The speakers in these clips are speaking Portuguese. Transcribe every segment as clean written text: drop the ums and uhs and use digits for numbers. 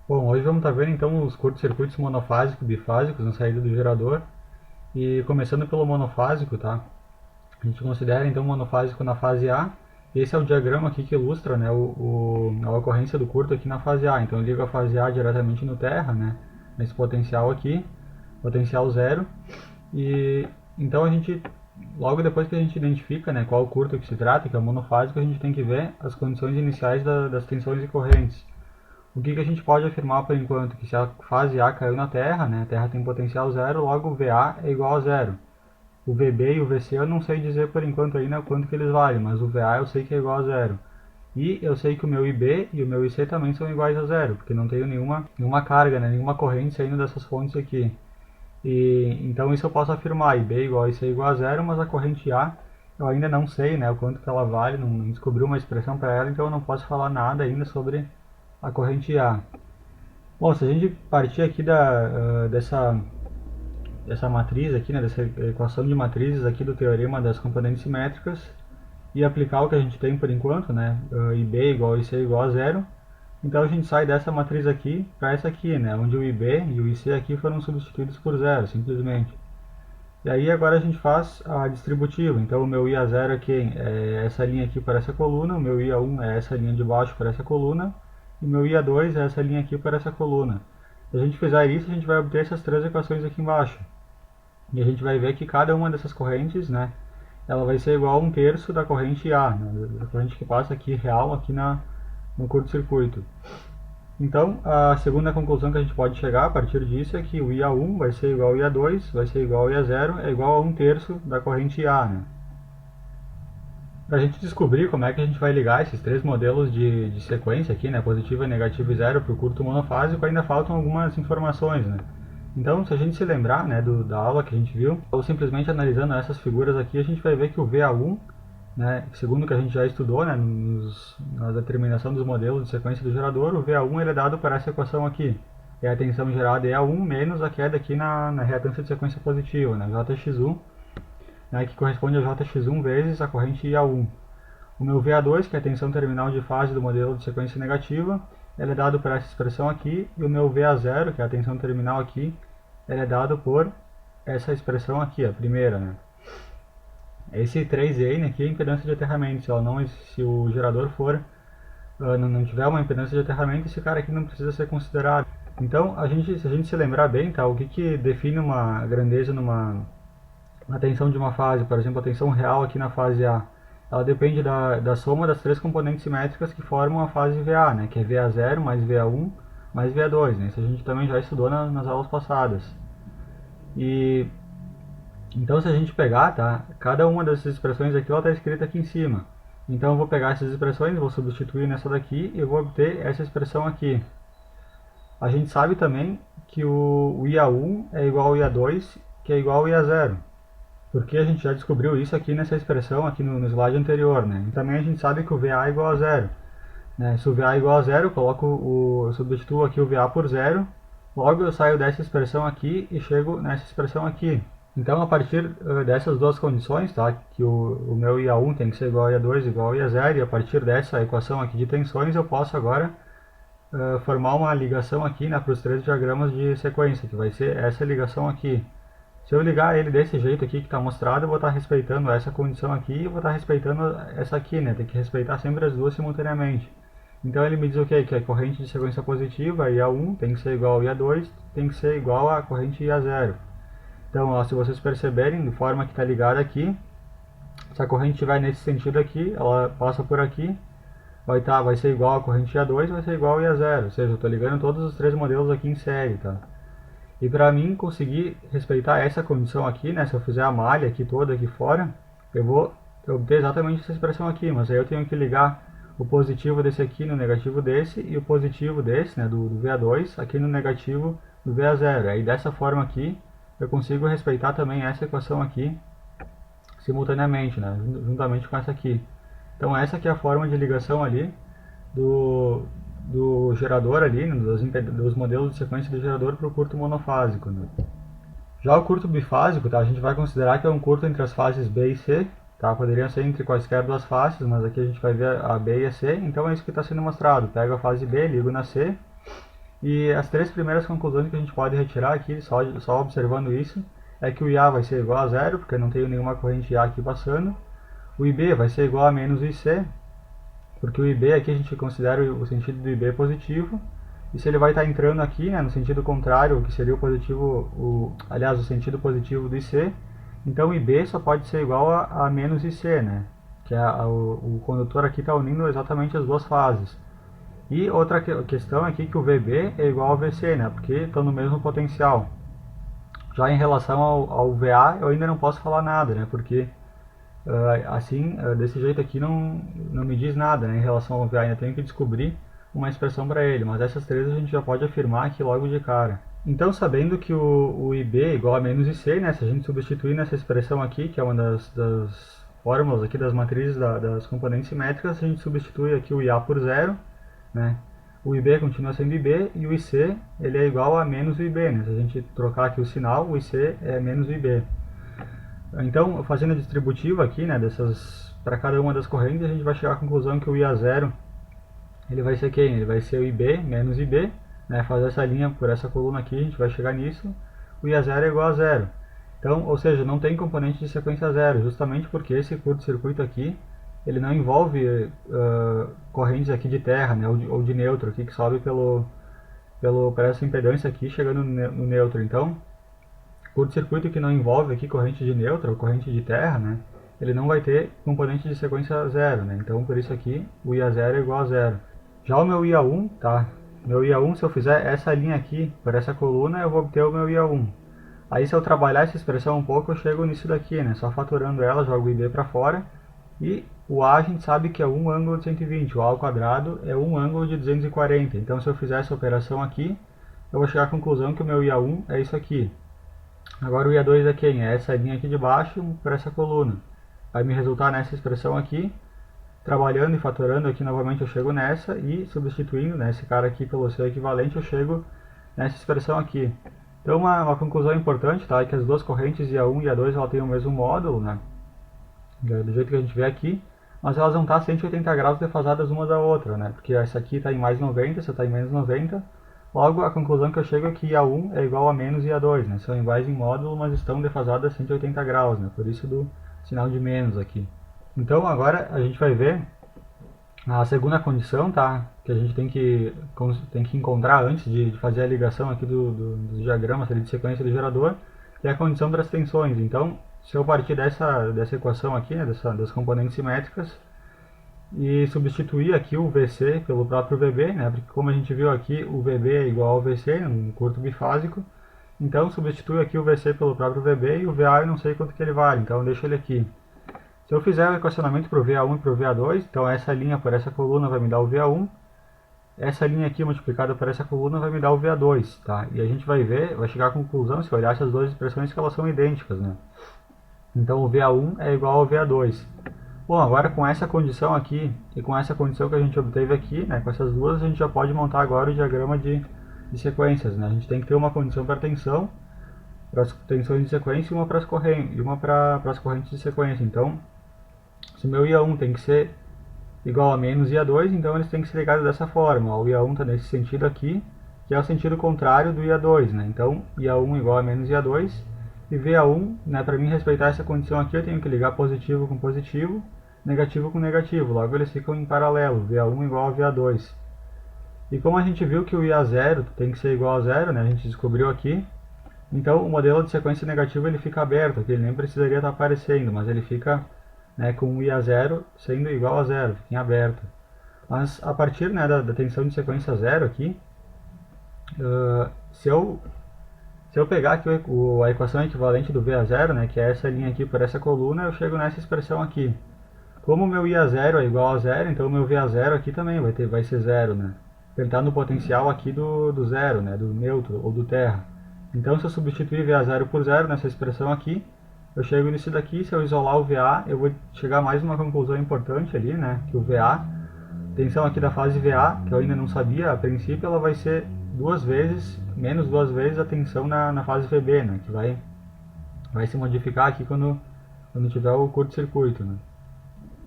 Bom, hoje vamos estar vendo então os curtos-circuitos monofásicos e bifásicos na saída do gerador. E começando pelo monofásico, tá? A gente considera então o monofásico na fase A. E esse é o diagrama aqui que ilustra, né, a ocorrência do curto aqui na fase A. Então eu ligo a fase A diretamente no terra, né, nesse potencial aqui, potencial zero. E então a gente, logo depois que a gente identifica, né, qual o curto que se trata, que é o monofásico, a gente tem que ver as condições iniciais das tensões e correntes. O que a gente pode afirmar por enquanto? Que se a fase A caiu na Terra, né, a Terra tem potencial zero, logo o VA é igual a zero. O VB e o VC eu não sei dizer por enquanto ainda quanto que eles valem, mas o VA eu sei que é igual a zero. E eu sei que o meu IB e o meu IC também são iguais a zero, porque não tenho nenhuma carga, né, nenhuma corrente saindo dessas fontes aqui. E então isso eu posso afirmar, IB igual a IC igual a zero, mas a corrente A eu ainda não sei, né, o quanto que ela vale, não descobri uma expressão para ela, então eu não posso falar nada ainda sobre a corrente A. Bom, se a gente partir aqui dessa matriz aqui, né, dessa equação de matrizes aqui do teorema das componentes simétricas e aplicar o que a gente tem por enquanto, né, IB igual a IC igual a zero, então a gente sai dessa matriz aqui para essa aqui, né, onde o IB e o IC aqui foram substituídos por zero, simplesmente. E aí agora a gente faz a distributiva, então o meu IA0 aqui é essa linha aqui para essa coluna, o meu IA1 é essa linha de baixo para essa coluna, e o meu IA2 é essa linha aqui para essa coluna. Se a gente fizer isso, a gente vai obter essas três equações aqui embaixo. E a gente vai ver que cada uma dessas correntes, né, ela vai ser igual a um terço da corrente A, né, da corrente que passa aqui real aqui no curto-circuito. Então, a segunda conclusão que a gente pode chegar a partir disso é que o IA1 vai ser igual ao IA2, vai ser igual ao IA0, é igual a um terço da corrente A, né? Para a gente descobrir como é que a gente vai ligar esses três modelos de sequência aqui, né, positiva, negativa e zero para o curto monofásico, ainda faltam algumas informações, né? Então, se a gente se lembrar, né, da aula que a gente viu, ou simplesmente analisando essas figuras aqui, a gente vai ver que o VA1, né, segundo o que a gente já estudou, né, na determinação dos modelos de sequência do gerador, o VA1 ele é dado por essa equação aqui. É a tensão gerada EA1 menos a queda aqui na reatância de sequência positiva, né, JX1, né, que corresponde a JX1 vezes a corrente IA1. O meu VA2, que é a tensão terminal de fase do modelo de sequência negativa, ele é dado por essa expressão aqui, e o meu VA0, que é a tensão terminal aqui, ele é dado por essa expressão aqui, a primeira, né? Esse 3N aqui é a impedância de aterramento. Se o gerador não tiver uma impedância de aterramento, esse cara aqui não precisa ser considerado. Então, se a gente se lembrar bem, tá, o que define uma grandeza na tensão de uma fase, por exemplo, a tensão real aqui na fase A, ela depende da soma das três componentes simétricas que formam a fase VA, né, que é VA0 mais VA1 mais VA2. Né, isso a gente também já estudou nas aulas passadas. E então, se a gente pegar, tá, cada uma dessas expressões aqui está escrita aqui em cima. Então, eu vou pegar essas expressões, vou substituir nessa daqui e vou obter essa expressão aqui. A gente sabe também que o IA1 é igual ao IA2, que é igual ao IA0. Porque a gente já descobriu isso aqui nessa expressão, aqui no slide anterior, né? E também a gente sabe que o VA é igual a zero. Né? Se o VA é igual a zero, eu substituo aqui o VA por zero, logo eu saio dessa expressão aqui e chego nessa expressão aqui. Então, a partir dessas duas condições, tá? Que o meu IA1 tem que ser igual a IA2 igual a IA0, e a partir dessa equação aqui de tensões, eu posso agora formar uma ligação aqui, né, para os três diagramas de sequência, que vai ser essa ligação aqui. Se eu ligar ele desse jeito aqui que está mostrado, eu vou estar respeitando essa condição aqui e vou estar respeitando essa aqui, né? Tem que respeitar sempre as duas simultaneamente. Então ele me diz o quê? Que a corrente de sequência positiva, IA1, tem que ser igual a IA2, tem que ser igual à corrente IA0. Então, ó, se vocês perceberem, de forma que está ligada aqui, se a corrente estiver nesse sentido aqui, ela passa por aqui, vai ser igual a corrente IA2, vai ser igual a IA0. Ou seja, eu estou ligando todos os três modelos aqui em série, tá? E para mim conseguir respeitar essa condição aqui, né, se eu fizer a malha aqui toda aqui fora, eu vou obter exatamente essa expressão aqui, mas aí eu tenho que ligar o positivo desse aqui no negativo desse e o positivo desse, né, do VA2 aqui no negativo do VA0. Aí dessa forma aqui eu consigo respeitar também essa equação aqui simultaneamente, né, juntamente com essa aqui. Então essa aqui é a forma de ligação ali do gerador ali, né, dos modelos de sequência do gerador para o curto monofásico. Né? Já o curto bifásico, tá, a gente vai considerar que é um curto entre as fases B e C, tá? Poderiam ser entre quaisquer duas faces, mas aqui a gente vai ver a B e a C, então é isso que está sendo mostrado. Pego a fase B, ligo na C, E as três primeiras conclusões que a gente pode retirar aqui, só observando isso, é que o IA vai ser igual a zero, porque eu não tenho nenhuma corrente IA aqui passando. O IB vai ser igual a menos o IC, porque o IB aqui a gente considera o sentido do IB positivo. E se ele vai estar entrando aqui, né, no sentido contrário, que seria o positivo, aliás, o sentido positivo do IC, então o IB só pode ser igual a menos IC, né? Que o condutor aqui está unindo exatamente as duas fases. E outra questão aqui é que o VB é igual ao VC, né? Porque estão no mesmo potencial. Já em relação ao VA, eu ainda não posso falar nada, né? Porque assim, desse jeito aqui não me diz nada, né? Em relação ao VA, ainda tenho que descobrir uma expressão para ele. Mas essas três a gente já pode afirmar aqui logo de cara. Então, sabendo que o IB é igual a menos IC, né? Se a gente substituir nessa expressão aqui, que é uma das fórmulas aqui das matrizes das componentes simétricas, a gente substitui aqui o IA por zero, né? O IB continua sendo IB e o IC ele é igual a menos o IB, né? Se a gente trocar aqui o sinal, o IC é menos o IB. Então, fazendo a distributiva aqui, né, para cada uma das correntes, a gente vai chegar à conclusão que o IA0 ele vai ser quem? Ele vai ser o IB menos IB, né? Fazer essa linha por essa coluna aqui, a gente vai chegar nisso. O IA0 é igual a zero. Então, ou seja, não tem componente de sequência zero, justamente porque esse curto-circuito aqui ele não envolve correntes aqui de terra, né, ou de neutro aqui que sobe por essa impedância aqui chegando no neutro. Então, curto-circuito que não envolve aqui corrente de neutro ou corrente de terra, né, ele não vai ter componente de sequência zero, né. Então, por isso aqui o IA0 é igual a zero. Já o meu IA1, tá? Meu IA1, se eu fizer essa linha aqui por essa coluna, eu vou obter o meu IA1. Aí, se eu trabalhar essa expressão um pouco, eu chego nisso daqui, né? Só fatorando ela, jogo o IB para fora. E o A a gente sabe que é 1 ângulo de 120, o A ao quadrado é 1 ângulo de 240. Então, se eu fizer essa operação aqui, eu vou chegar à conclusão que o meu IA1 é isso aqui. Agora o IA2 é quem? É essa linha aqui de baixo por essa coluna. Vai me resultar nessa expressão aqui. Trabalhando e fatorando aqui novamente eu chego nessa e substituindo, né, esse cara aqui pelo seu equivalente eu chego nessa expressão aqui. Então uma conclusão importante, tá, é que as duas correntes IA1 e IA2 ela têm o mesmo módulo, né, do jeito que a gente vê aqui, mas elas vão estar 180 graus defasadas uma da outra, né, porque essa aqui está em mais 90, essa está em menos 90, logo a conclusão que eu chego é que IA1 é igual a menos IA2, né, são iguais em módulo, mas estão defasadas 180 graus, né, por isso do sinal de menos aqui. Então agora a gente vai ver a segunda condição, tá? Que a gente tem que encontrar antes de fazer a ligação aqui dos diagramas de sequência do gerador, que é a condição das tensões. Então, se eu partir dessa equação aqui, né, das componentes simétricas, e substituir aqui o VC pelo próprio VB, né, porque como a gente viu aqui, o VB é igual ao VC, um curto bifásico, então substituo aqui o VC pelo próprio VB e o VA eu não sei quanto que ele vale, então eu deixo ele aqui. Se eu fizer o equacionamento para o VA1 e para o VA2, então essa linha por essa coluna vai me dar o VA1, essa linha aqui multiplicada por essa coluna vai me dar o VA2, tá? E a gente vai ver, vai chegar à conclusão, se olhar essas duas expressões, que elas são idênticas, né? Então o VA1 é igual ao VA2. Bom, agora com essa condição aqui e com essa condição que a gente obteve aqui, né, com essas duas, a gente já pode montar agora o diagrama de sequências, né? A gente tem que ter uma condição para tensão, para as tensões de sequência e uma para as correntes de sequência. Então, se o meu IA1 tem que ser igual a menos IA2, então eles têm que ser ligados dessa forma. O IA1 está nesse sentido aqui, que é o sentido contrário do IA2, né? Então, IA1 igual a menos IA2, e VA1, né, para mim respeitar essa condição aqui, eu tenho que ligar positivo com positivo, negativo com negativo. Logo, eles ficam em paralelo, VA1 igual a VA2. E como a gente viu que o IA0 tem que ser igual a zero, né, a gente descobriu aqui, então o modelo de sequência negativa ele fica aberto, aqui ele nem precisaria estar aparecendo, mas ele fica, né, com o IA0 sendo igual a zero, fica em aberto. Mas a partir, né, da tensão de sequência zero aqui, se eu pegar aqui a equação equivalente do VA0, né, que é essa linha aqui por essa coluna, eu chego nessa expressão aqui. Como o meu IA0 é igual a zero, então o meu VA0 aqui também vai ser zero, né? Ele está no potencial aqui do zero, né, do neutro ou do terra. Então, se eu substituir VA0 por zero nessa expressão aqui, eu chego nisso daqui. Se eu isolar o VA, eu vou chegar a mais uma conclusão importante ali, né, que o VA, tensão aqui da fase VA, que eu ainda não sabia, a princípio ela vai ser menos duas vezes a tensão na fase VB, né, que vai se modificar aqui quando tiver o curto-circuito, né.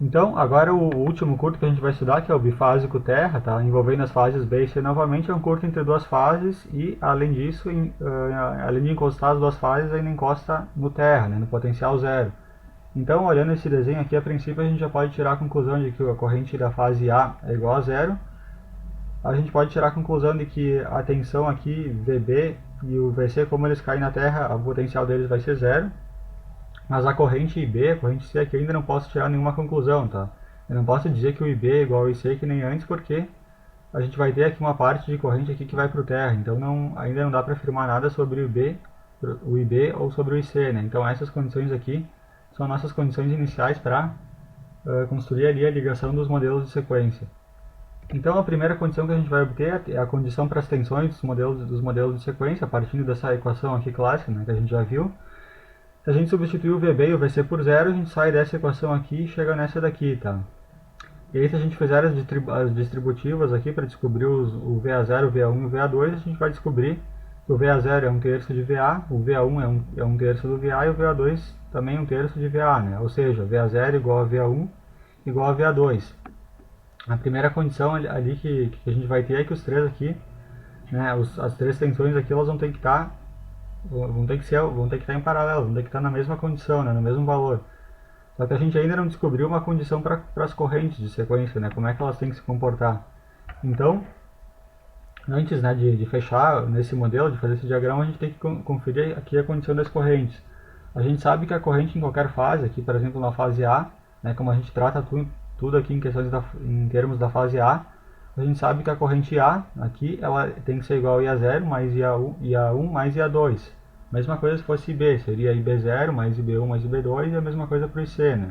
Então, agora o último curto que a gente vai estudar, que é o bifásico terra, tá? Envolvendo as fases B e C novamente, é um curto entre duas fases e, além disso, além de encostar as duas fases, ainda encosta no terra, né? No potencial zero. Então, olhando esse desenho aqui, a princípio a gente já pode tirar a conclusão de que a corrente da fase A é igual a zero. A gente pode tirar a conclusão de que a tensão aqui, VB e o VC, como eles caem na terra, o potencial deles vai ser zero. Mas a corrente IB, a corrente C aqui, ainda não posso tirar nenhuma conclusão, tá? Eu não posso dizer que o IB é igual ao IC que nem antes, porque a gente vai ter aqui uma parte de corrente aqui que vai para o terra, então ainda não dá para afirmar nada sobre o IB ou sobre o IC, né? Então essas condições aqui são nossas condições iniciais para construir ali a ligação dos modelos de sequência. Então a primeira condição que a gente vai obter é a condição para as tensões dos modelos de sequência, partindo dessa equação aqui clássica, né, que a gente já viu. Se a gente substituir o VB e o VC por zero, a gente sai dessa equação aqui e chega nessa daqui, tá? E aí se a gente fizer as distributivas aqui para descobrir o VA0, o VA1 e o VA2, a gente vai descobrir que o VA0 é 1/3 de VA, o VA1 é 1/3 do VA e o VA2 também 1/3 de VA, né? Ou seja, VA0 igual a VA1 igual a VA2. A primeira condição ali que a gente vai ter é que os três aqui, né, as três tensões aqui, elas vão ter que estar em paralelo, vão ter que estar na mesma condição, né, no mesmo valor. Só que a gente ainda não descobriu uma condição para as correntes de sequência, né, como é que elas têm que se comportar. Então, antes, né, de fechar nesse modelo, de fazer esse diagrama, a gente tem que conferir aqui a condição das correntes. A gente sabe que a corrente em qualquer fase, aqui por exemplo na fase A, né, como a gente trata tudo aqui em termos da fase A gente sabe que a corrente A aqui ela tem que ser igual a IA0 mais IA1 mais IA2. Mesma coisa se fosse IB, seria IB0 mais IB1 mais IB2 e a mesma coisa para o IC, né?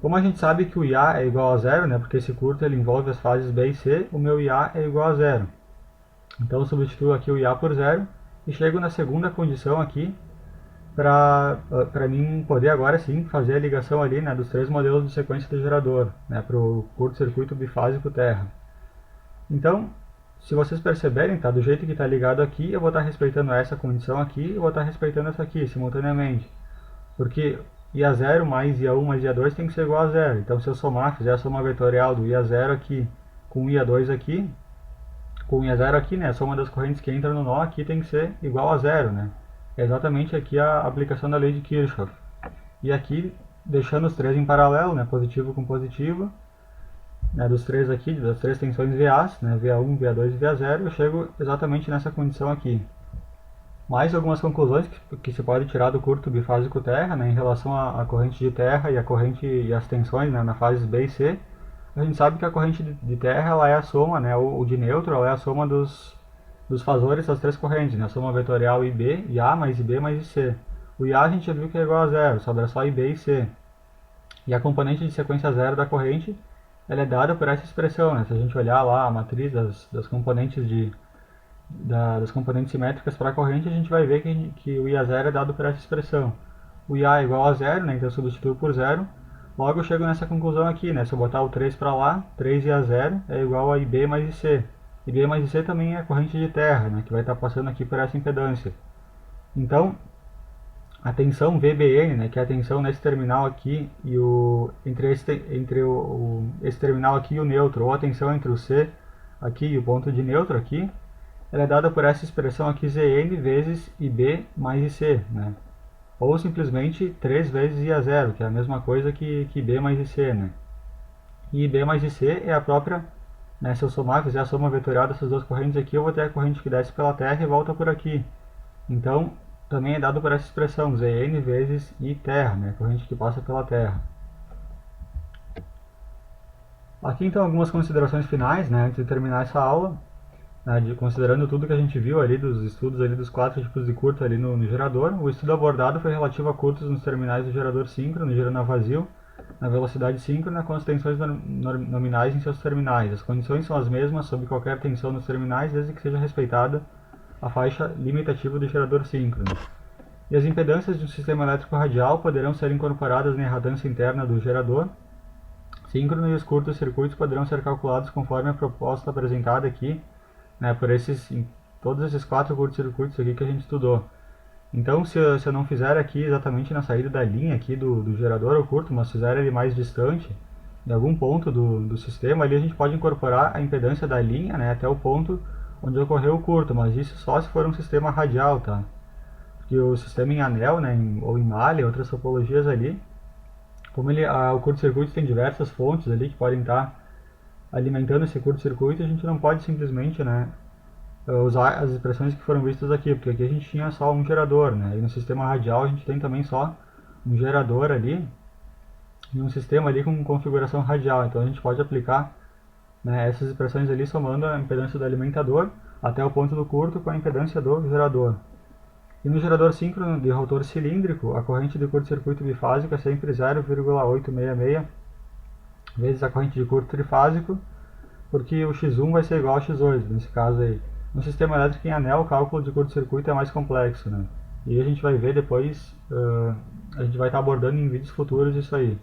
Como a gente sabe que o IA é igual a zero, né, porque esse curto ele envolve as fases B e C, o meu IA é igual a zero. Então eu substituo aqui o IA por zero e chego na segunda condição aqui, para mim poder agora sim fazer a ligação ali, né, dos três modelos de sequência do gerador, né, para o curto-circuito bifásico terra. Então, se vocês perceberem, tá, do jeito que está ligado aqui, eu vou estar respeitando essa condição aqui e vou estar respeitando essa aqui simultaneamente, porque IA0 mais IA1 mais IA2 tem que ser igual a zero. Então se eu fizer a soma vetorial do IA0 aqui com IA2 aqui, com IA0 aqui, né, a soma das correntes que entram no nó aqui tem que ser igual a zero, né? É exatamente aqui a aplicação da lei de Kirchhoff. E aqui, deixando os três em paralelo, né, positivo com positivo, né, dos três aqui, das três tensões VAs, né, VA1, VA2 e VA0, eu chego exatamente nessa condição aqui. Mais algumas conclusões que se pode tirar do curto bifásico terra, né, em relação à corrente de terra e as tensões, né, na fases B e C. A gente sabe que a corrente de terra ela é a soma, né, o de neutro ela é a soma dos fasores das três correntes, né? A soma vetorial IB, IA mais IB mais IC. O IA a gente já viu que é igual a zero, sobra só IB e C. E a componente de sequência zero da corrente, ela é dada por essa expressão, né? Se a gente olhar lá a matriz das componentes das componentes simétricas para a corrente, a gente vai ver que o IA0 é dado por essa expressão. O IA é igual a zero, né? Então eu substituo por zero. Logo eu chego nessa conclusão aqui, né? Se eu botar o 3 para lá, 3IA0 é igual a IB mais IC. IB mais IC também é a corrente de terra, né, que vai estar passando aqui por essa impedância. Então, a tensão VBN, né, que é a tensão nesse terminal aqui e entre esse terminal aqui e o neutro, ou a tensão entre o C aqui e o ponto de neutro aqui, ela é dada por essa expressão aqui Zn vezes IB mais IC, né? Ou simplesmente 3 vezes IA0, que é a mesma coisa que IB mais IC, né? E IB mais IC é a própria, né, se eu fizer a soma vetorial dessas duas correntes aqui, eu vou ter a corrente que desce pela terra e volta por aqui. Então, também é dado por essa expressão, Zn vezes I terra, né, a corrente que passa pela terra. Aqui então algumas considerações finais, né, antes de terminar essa aula, né, considerando tudo que a gente viu ali, dos estudos ali dos 4 tipos de curto ali no gerador. O estudo abordado foi relativo a curtos nos terminais do gerador síncrono, girando a vazio, na velocidade síncrona com as tensões nominais em seus terminais. As condições são as mesmas sob qualquer tensão nos terminais, desde que seja respeitada a faixa limitativa do gerador síncrono. E as impedâncias de um sistema elétrico radial poderão ser incorporadas na erradância interna do gerador síncrono e os curtos circuitos poderão ser calculados conforme a proposta apresentada aqui, né, por todos esses 4 curtos circuitos aqui que a gente estudou. Então, se eu não fizer aqui exatamente na saída da linha aqui do gerador eu curto, mas fizer ele mais distante, em algum ponto do sistema, ali a gente pode incorporar a impedância da linha, né, até o ponto onde ocorreu o curto, mas isso só se for um sistema radial, tá? Porque o sistema em anel, né, ou em malha, outras topologias ali, como o curto-circuito tem diversas fontes ali que podem estar alimentando esse curto-circuito, a gente não pode simplesmente, né, usar as expressões que foram vistas aqui, porque aqui a gente tinha só um gerador, né, e no sistema radial a gente tem também só um gerador ali, e um sistema ali com configuração radial, então a gente pode aplicar, né, essas expressões ali somando a impedância do alimentador até o ponto do curto com a impedância do gerador. E no gerador síncrono de rotor cilíndrico, a corrente de curto-circuito bifásico é sempre 0,866 vezes a corrente de curto trifásico, porque o X1 vai ser igual ao X8, nesse caso aí. No sistema elétrico em anel, o cálculo de curto-circuito é mais complexo, né? E a gente vai ver depois, a gente vai estar abordando em vídeos futuros isso aí.